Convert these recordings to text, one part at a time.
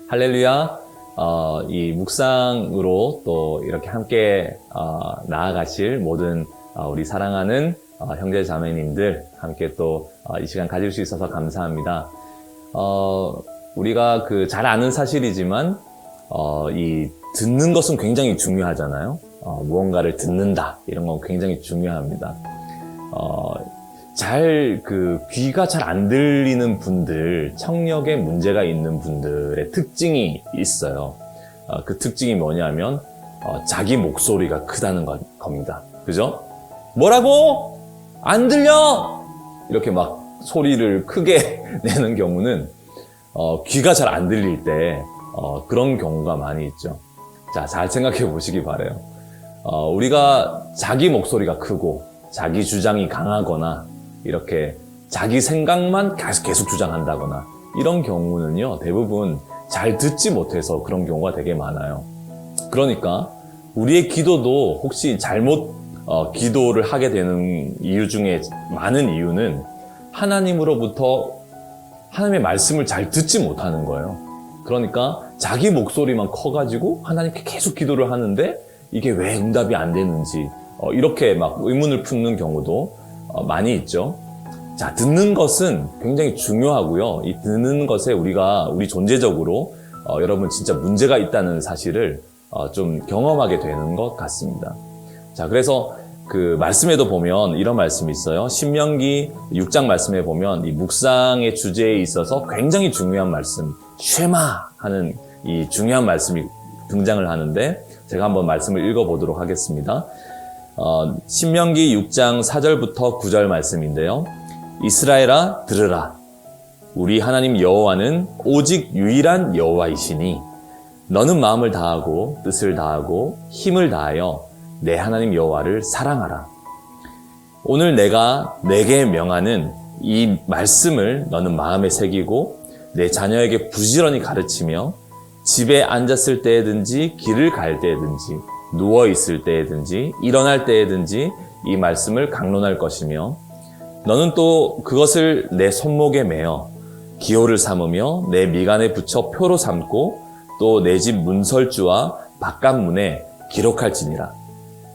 할렐루야. 이 묵상으로 또 이렇게 함께 나아가실 모든 우리 사랑하는 형제 자매님들 함께 또 이 시간 가질 수 있어서 감사합니다. 우리가 잘 아는 사실이지만 이 듣는 것은 굉장히 중요하잖아요. 무언가를 듣는다 이런 건 굉장히 중요합니다. 귀가 잘 안 들리는 분들, 청력에 문제가 있는 분들의 특징이 있어요. 그 특징이 뭐냐면, 자기 목소리가 크다는 겁니다. 그죠? 뭐라고? 안 들려! 이렇게 막 소리를 크게 내는 경우는, 귀가 잘 안 들릴 때, 그런 경우가 많이 있죠. 자, 잘 생각해 보시기 바라요. 우리가 자기 목소리가 크고, 자기 주장이 강하거나, 이렇게 자기 생각만 계속 주장한다거나 이런 경우는요, 대부분 잘 듣지 못해서 그런 경우가 되게 많아요. 그러니까 우리의 기도도 혹시 잘못 기도를 하게 되는 이유 중에 많은 이유는 하나님으로부터 하나님의 말씀을 잘 듣지 못하는 거예요. 그러니까 자기 목소리만 커가지고 하나님께 계속 기도를 하는데 이게 왜 응답이 안 되는지 이렇게 막 의문을 품는 경우도 많이 있죠. 자, 듣는 것은 굉장히 중요하고요. 이 듣는 것에 우리 존재적으로 여러분 진짜 문제가 있다는 사실을 좀 경험하게 되는 것 같습니다. 자, 그래서 그 말씀에도 보면 이런 말씀이 있어요. 신명기 6장 말씀에 보면 이 묵상의 주제에 있어서 굉장히 중요한 말씀, 쉐마 하는 이 중요한 말씀이 등장을 하는데 제가 한번 말씀을 읽어보도록 하겠습니다. 신명기 6장 4절부터 9절 말씀인데요. 이스라엘아 들으라. 우리 하나님 여호와는 오직 유일한 여호와이시니 너는 마음을 다하고 뜻을 다하고 힘을 다하여 내 하나님 여호와를 사랑하라. 오늘 내가 내게 명하는 이 말씀을 너는 마음에 새기고 내 자녀에게 부지런히 가르치며 집에 앉았을 때에든지 길을 갈 때에든지 누워있을 때에든지 일어날 때에든지 이 말씀을 강론할 것이며 너는 또 그것을 내 손목에 매어 기호를 삼으며 내 미간에 붙여 표로 삼고 또 내 집 문설주와 바깥문에 기록할지니라.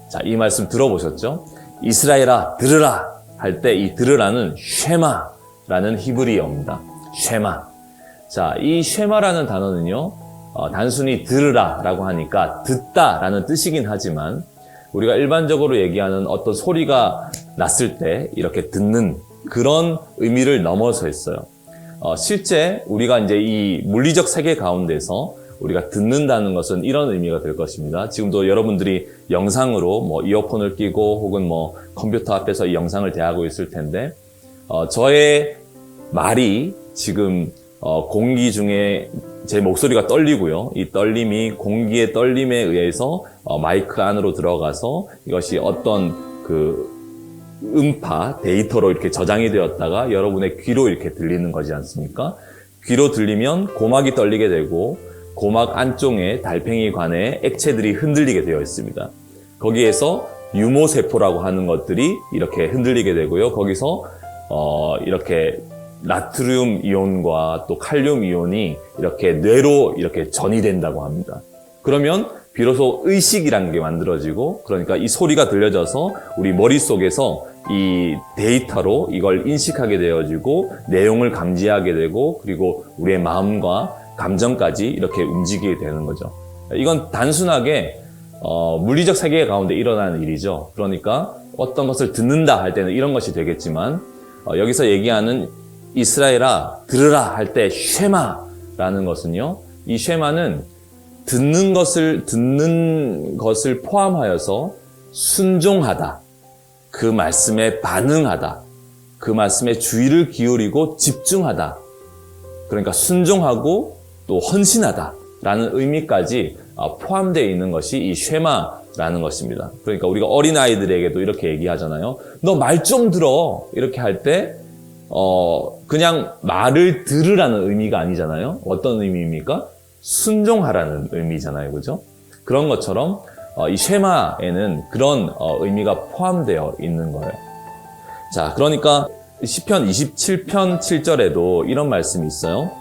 자, 이 말씀 들어보셨죠? 이스라엘아 들으라 할 때 이 들으라는 쉐마라는 히브리어입니다. 쉐마. 자, 이 쉐마라는 단어는요, 단순히 들으라라고 하니까 듣다라는 뜻이긴 하지만 우리가 일반적으로 얘기하는 어떤 소리가 났을 때 이렇게 듣는 그런 의미를 넘어서 있어요. 실제 우리가 이제 이 물리적 세계 가운데서 우리가 듣는다는 것은 이런 의미가 될 것입니다. 지금도 여러분들이 영상으로 뭐 이어폰을 끼고 혹은 뭐 컴퓨터 앞에서 이 영상을 대하고 있을 텐데, 저의 말이 지금 공기 중에 제 목소리가 떨리고요. 이 떨림이 공기의 떨림에 의해서 마이크 안으로 들어가서 이것이 어떤 음파, 데이터로 이렇게 저장이 되었다가 여러분의 귀로 이렇게 들리는 거지 않습니까? 귀로 들리면 고막이 떨리게 되고 고막 안쪽에 달팽이관에 액체들이 흔들리게 되어 있습니다. 거기에서 유모세포라고 하는 것들이 이렇게 흔들리게 되고요. 거기서 이렇게 나트륨 이온과 또 칼륨 이온이 이렇게 뇌로 이렇게 전이 된다고 합니다. 그러면 비로소 의식이라는 게 만들어지고, 그러니까 이 소리가 들려져서 우리 머릿속에서 이 데이터로 이걸 인식하게 되어지고 내용을 감지하게 되고, 그리고 우리의 마음과 감정까지 이렇게 움직이게 되는 거죠. 이건 단순하게 물리적 세계 가운데 일어나는 일이죠. 그러니까 어떤 것을 듣는다 할 때는 이런 것이 되겠지만, 여기서 얘기하는 이스라엘아 들으라 할 때 쉐마라는 것은요, 이 쉐마는 듣는 것을 포함하여서 순종하다, 그 말씀에 반응하다, 그 말씀에 주의를 기울이고 집중하다, 그러니까 순종하고 또 헌신하다라는 의미까지 포함되어 있는 것이 이 쉐마라는 것입니다. 그러니까 우리가 어린아이들에게도 이렇게 얘기하잖아요. 너 말 좀 들어 이렇게 할 때 그냥 말을 들으라는 의미가 아니잖아요. 어떤 의미입니까? 순종하라는 의미잖아요. 그죠? 그런 것처럼 이 쉐마에는 그런 의미가 포함되어 있는 거예요. 자, 그러니까 시편 27편 7절에도 이런 말씀이 있어요.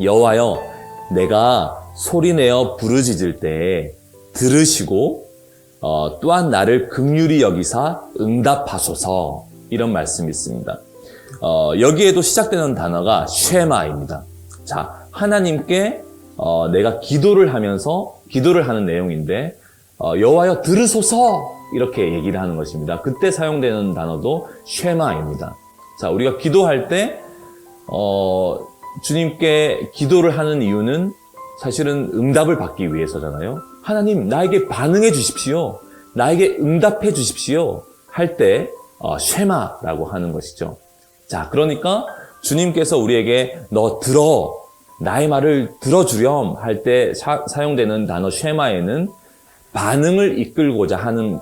여호와여 내가 소리내어 부르짖을 때에 들으시고 또한 나를 긍휼히 여기사 응답하소서, 이런 말씀이 있습니다. 여기에도 시작되는 단어가 쉐마입니다. 자, 하나님께 내가 기도를 하는 내용인데 여호와여 들으소서, 이렇게 얘기를 하는 것입니다. 그때 사용되는 단어도 쉐마입니다. 자, 우리가 기도할 때 주님께 기도를 하는 이유는 사실은 응답을 받기 위해서잖아요. 하나님, 나에게 반응해 주십시오. 나에게 응답해 주십시오. 할 때 쉐마라고 하는 것이죠. 자, 그러니까 주님께서 우리에게 너 들어, 나의 말을 들어주렴 할 때 사용되는 단어 쉐마에는 반응을 이끌고자 하는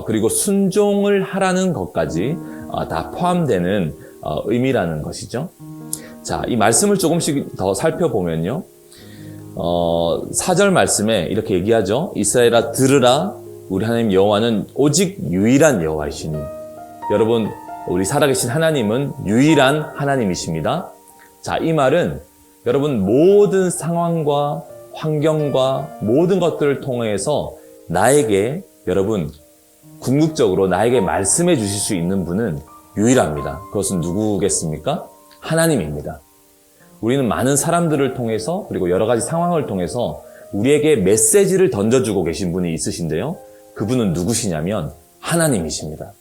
그리고 순종을 하라는 것까지 다 포함되는 의미라는 것이죠. 자, 이 말씀을 조금씩 더 살펴보면요. 4절 말씀에 이렇게 얘기하죠. 이스라엘아 들으라, 우리 하나님 여호와는 오직 유일한 여호와이시니. 여러분, 우리 살아계신 하나님은 유일한 하나님이십니다. 자, 이 말은 여러분 모든 상황과 환경과 모든 것들을 통해서 나에게, 여러분 궁극적으로 나에게 말씀해 주실 수 있는 분은 유일합니다. 그것은 누구겠습니까? 하나님입니다. 우리는 많은 사람들을 통해서 그리고 여러 가지 상황을 통해서 우리에게 메시지를 던져주고 계신 분이 있으신데요. 그분은 누구시냐면 하나님이십니다.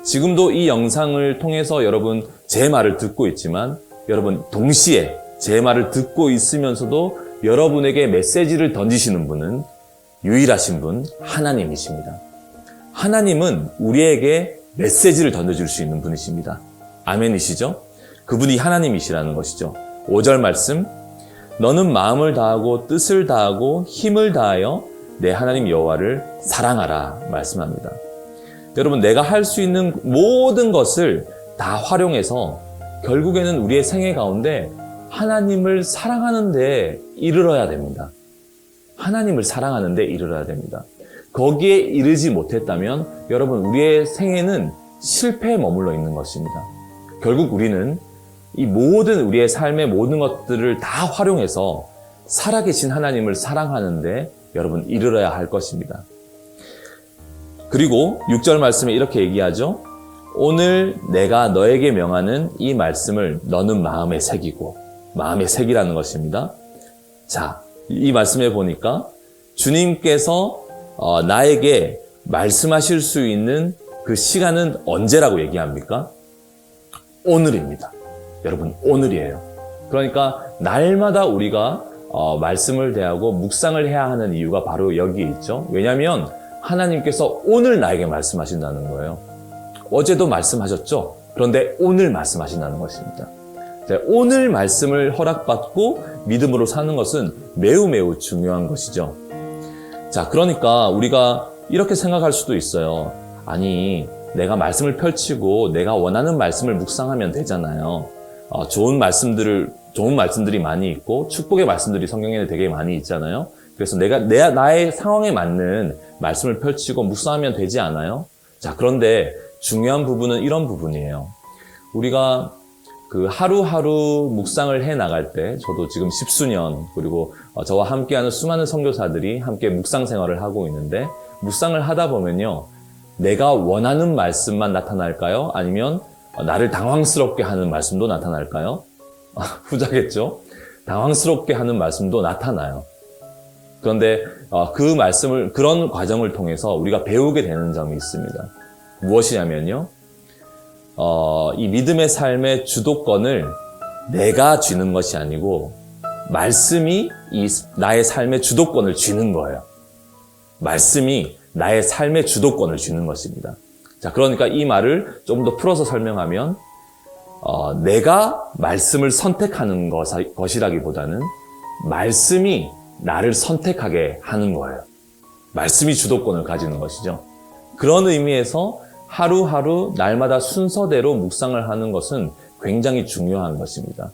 지금도 이 영상을 통해서 여러분 제 말을 듣고 있지만 여러분 동시에 제 말을 듣고 있으면서도 여러분에게 메시지를 던지시는 분은 유일하신 분 하나님이십니다. 하나님은 우리에게 메시지를 던져줄 수 있는 분이십니다. 아멘이시죠? 그분이 하나님이시라는 것이죠. 5절 말씀, 너는 마음을 다하고 뜻을 다하고 힘을 다하여 내 하나님 여호와를 사랑하라 말씀합니다. 여러분, 내가 할 수 있는 모든 것을 다 활용해서 결국에는 우리의 생애 가운데 하나님을 사랑하는 데 이르러야 됩니다. 하나님을 사랑하는 데 이르러야 됩니다. 거기에 이르지 못했다면 여러분 우리의 생애는 실패에 머물러 있는 것입니다. 결국 우리는 이 모든 우리의 삶의 모든 것들을 다 활용해서 살아계신 하나님을 사랑하는데 여러분 이르러야 할 것입니다. 그리고 6절 말씀에 이렇게 얘기하죠. 오늘 내가 너에게 명하는 이 말씀을 너는 마음에 새기고, 마음에 새기라는 것입니다. 자, 이 말씀에 보니까 주님께서 나에게 말씀하실 수 있는 그 시간은 언제라고 얘기합니까? 오늘입니다. 여러분, 오늘이에요. 그러니까 날마다 우리가 말씀을 대하고 묵상을 해야 하는 이유가 바로 여기에 있죠. 왜냐하면 하나님께서 오늘 나에게 말씀하신다는 거예요. 어제도 말씀하셨죠? 그런데 오늘 말씀하신다는 것입니다. 오늘 말씀을 허락받고 믿음으로 사는 것은 매우 매우 중요한 것이죠. 자, 그러니까 우리가 이렇게 생각할 수도 있어요. 아니, 내가 말씀을 펼치고 내가 원하는 말씀을 묵상하면 되잖아요. 좋은 말씀들이 많이 있고 축복의 말씀들이 성경에 되게 많이 있잖아요. 그래서 나의 상황에 맞는 말씀을 펼치고 묵상하면 되지 않아요? 자, 그런데 중요한 부분은 이런 부분이에요. 우리가 그 하루하루 묵상을 해 나갈 때, 저도 지금 10수년, 그리고 저와 함께하는 수많은 선교사들이 함께 묵상 생활을 하고 있는데, 묵상을 하다 보면요, 내가 원하는 말씀만 나타날까요? 아니면 나를 당황스럽게 하는 말씀도 나타날까요? 후자겠죠? 당황스럽게 하는 말씀도 나타나요. 그런데 그런 과정을 통해서 우리가 배우게 되는 점이 있습니다. 무엇이냐면요, 이 믿음의 삶의 주도권을 내가 쥐는 것이 아니고 말씀이 나의 삶의 주도권을 쥐는 거예요. 말씀이 나의 삶의 주도권을 쥐는 것입니다. 자, 그러니까 이 말을 좀 더 풀어서 설명하면 내가 말씀을 선택하는 것이라기보다는 말씀이 나를 선택하게 하는 거예요. 말씀이 주도권을 가지는 것이죠. 그런 의미에서 하루하루 날마다 순서대로 묵상을 하는 것은 굉장히 중요한 것입니다.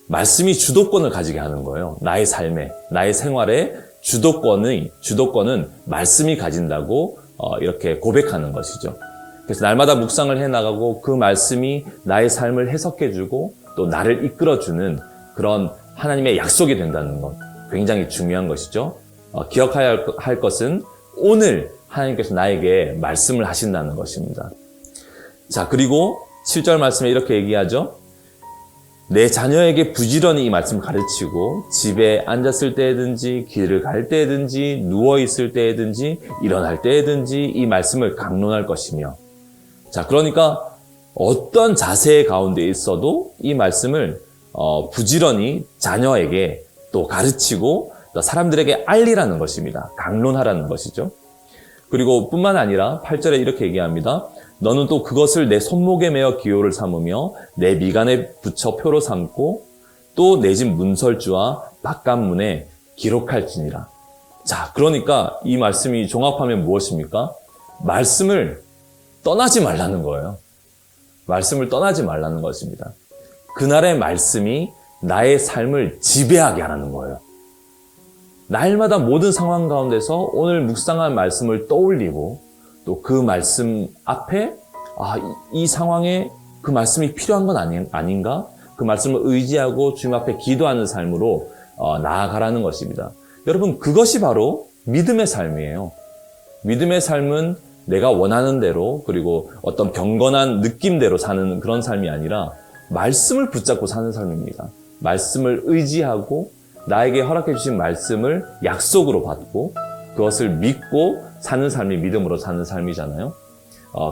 말씀이 주도권을 가지게 하는 거예요. 나의 삶에, 나의 생활에 주도권은 말씀이 가진다고 이렇게 고백하는 것이죠. 그래서 날마다 묵상을 해나가고 그 말씀이 나의 삶을 해석해주고 또 나를 이끌어주는 그런 하나님의 약속이 된다는 것, 굉장히 중요한 것이죠. 기억해야 할 것은 오늘 하나님께서 나에게 말씀을 하신다는 것입니다. 자, 그리고 7절 말씀에 이렇게 얘기하죠. 내 자녀에게 부지런히 이 말씀을 가르치고 집에 앉았을 때든지 길을 갈 때든지 누워있을 때든지 일어날 때든지 이 말씀을 강론할 것이며, 자, 그러니까 어떤 자세 가운데 있어도 이 말씀을 부지런히 자녀에게 또 가르치고 또 사람들에게 알리라는 것입니다. 강론하라는 것이죠. 그리고 뿐만 아니라 8절에 이렇게 얘기합니다. 너는 또 그것을 내 손목에 메어 기호를 삼으며 내 미간에 붙여 표로 삼고 또 내 집 문설주와 바깥문에 기록할지니라. 자, 그러니까 이 말씀이 종합하면 무엇입니까? 말씀을 떠나지 말라는 거예요. 말씀을 떠나지 말라는 것입니다. 그날의 말씀이 나의 삶을 지배하게 하라는 거예요. 날마다 모든 상황 가운데서 오늘 묵상한 말씀을 떠올리고 또 그 말씀 앞에 이 상황에 그 말씀이 필요한 건 아닌가? 그 말씀을 의지하고 주님 앞에 기도하는 삶으로 나아가라는 것입니다. 여러분, 그것이 바로 믿음의 삶이에요. 믿음의 삶은 내가 원하는 대로 그리고 어떤 경건한 느낌대로 사는 그런 삶이 아니라 말씀을 붙잡고 사는 삶입니다. 말씀을 의지하고 나에게 허락해 주신 말씀을 약속으로 받고 그것을 믿고 사는 삶이 믿음으로 사는 삶이잖아요.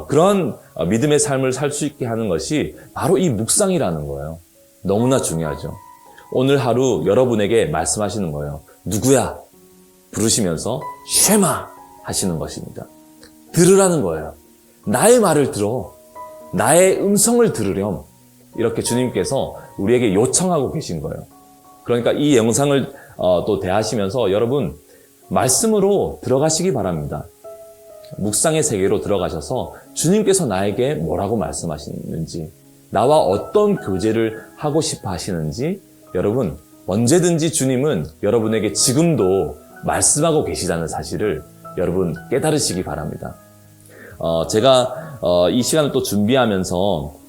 그런 믿음의 삶을 살 수 있게 하는 것이 바로 이 묵상이라는 거예요. 너무나 중요하죠. 오늘 하루 여러분에게 말씀하시는 거예요. 누구야? 부르시면서 쉐마 하시는 것입니다. 들으라는 거예요. 나의 말을 들어. 나의 음성을 들으렴. 이렇게 주님께서 우리에게 요청하고 계신 거예요. 그러니까 이 영상을 또 대하시면서 여러분 말씀으로 들어가시기 바랍니다. 묵상의 세계로 들어가셔서 주님께서 나에게 뭐라고 말씀하시는지, 나와 어떤 교제를 하고 싶어 하시는지, 여러분 언제든지 주님은 여러분에게 지금도 말씀하고 계시다는 사실을 여러분 깨달으시기 바랍니다. 제가 이 시간을 또 준비하면서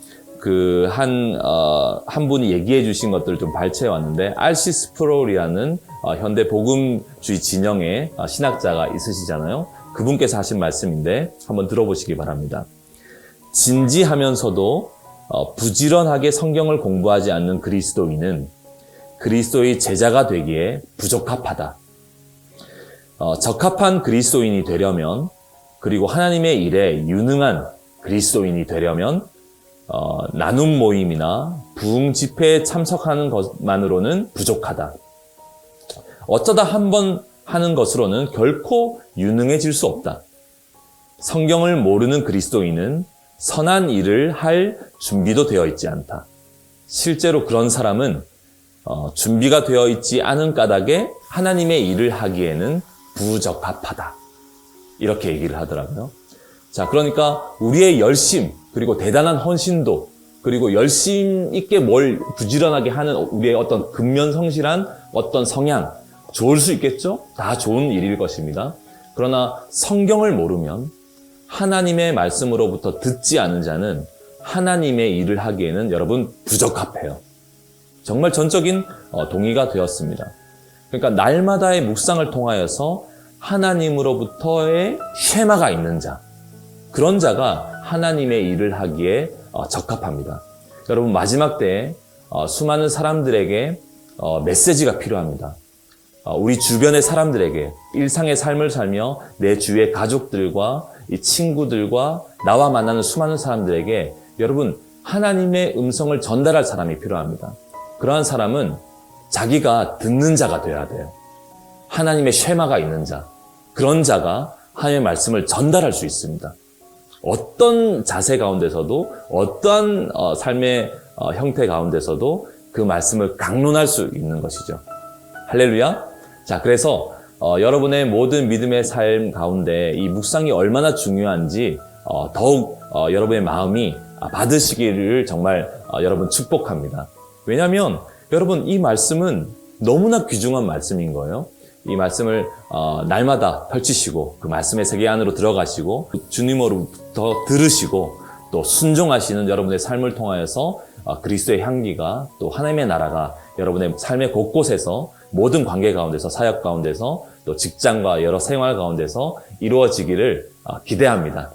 한 분이 얘기해 주신 것들을 좀 발췌해 왔는데, R.C. 스프롤이라는 현대 복음주의 진영의 신학자가 있으시잖아요. 그분께서 하신 말씀인데 한번 들어보시기 바랍니다. 진지하면서도 부지런하게 성경을 공부하지 않는 그리스도인은 그리스도의 제자가 되기에 부적합하다. 적합한 그리스도인이 되려면, 그리고 하나님의 일에 유능한 그리스도인이 되려면 나눔 모임이나 부흥 집회에 참석하는 것만으로는 부족하다. 어쩌다 한번 하는 것으로는 결코 유능해질 수 없다. 성경을 모르는 그리스도인은 선한 일을 할 준비도 되어 있지 않다. 실제로 그런 사람은 준비가 되어 있지 않은 까닭에 하나님의 일을 하기에는 부적합하다. 이렇게 얘기를 하더라고요. 자, 그러니까 우리의 열심, 그리고 대단한 헌신도, 그리고 열심 있게 뭘 부지런하게 하는 우리의 어떤 근면성실한 어떤 성향, 좋을 수 있겠죠? 다 좋은 일일 것입니다. 그러나 성경을 모르면 하나님의 말씀으로부터 듣지 않은 자는 하나님의 일을 하기에는 여러분 부적합해요. 정말 전적인 동의가 되었습니다. 그러니까 날마다의 묵상을 통하여서 하나님으로부터의 쉐마가 있는 자, 그런 자가 하나님의 일을 하기에 적합합니다. 여러분, 마지막 때에 수많은 사람들에게 메시지가 필요합니다. 우리 주변의 사람들에게 일상의 삶을 살며 내 주위의 가족들과 이 친구들과 나와 만나는 수많은 사람들에게 여러분 하나님의 음성을 전달할 사람이 필요합니다. 그러한 사람은 자기가 듣는 자가 되어야 돼요. 하나님의 쉐마가 있는 자, 그런 자가 하나님의 말씀을 전달할 수 있습니다. 어떤 자세 가운데서도, 어떠한 삶의 형태 가운데서도 그 말씀을 강론할 수 있는 것이죠. 할렐루야. 자, 그래서 여러분의 모든 믿음의 삶 가운데 이 묵상이 얼마나 중요한지 더욱 여러분의 마음이 받으시기를 정말 여러분 축복합니다. 왜냐하면 여러분 이 말씀은 너무나 귀중한 말씀인 거예요. 이 말씀을 날마다 펼치시고 그 말씀의 세계 안으로 들어가시고 주님으로부터 들으시고 또 순종하시는 여러분의 삶을 통하여서 그리스도의 향기가 또 하나님의 나라가 여러분의 삶의 곳곳에서 모든 관계 가운데서 사역 가운데서 또 직장과 여러 생활 가운데서 이루어지기를 기대합니다.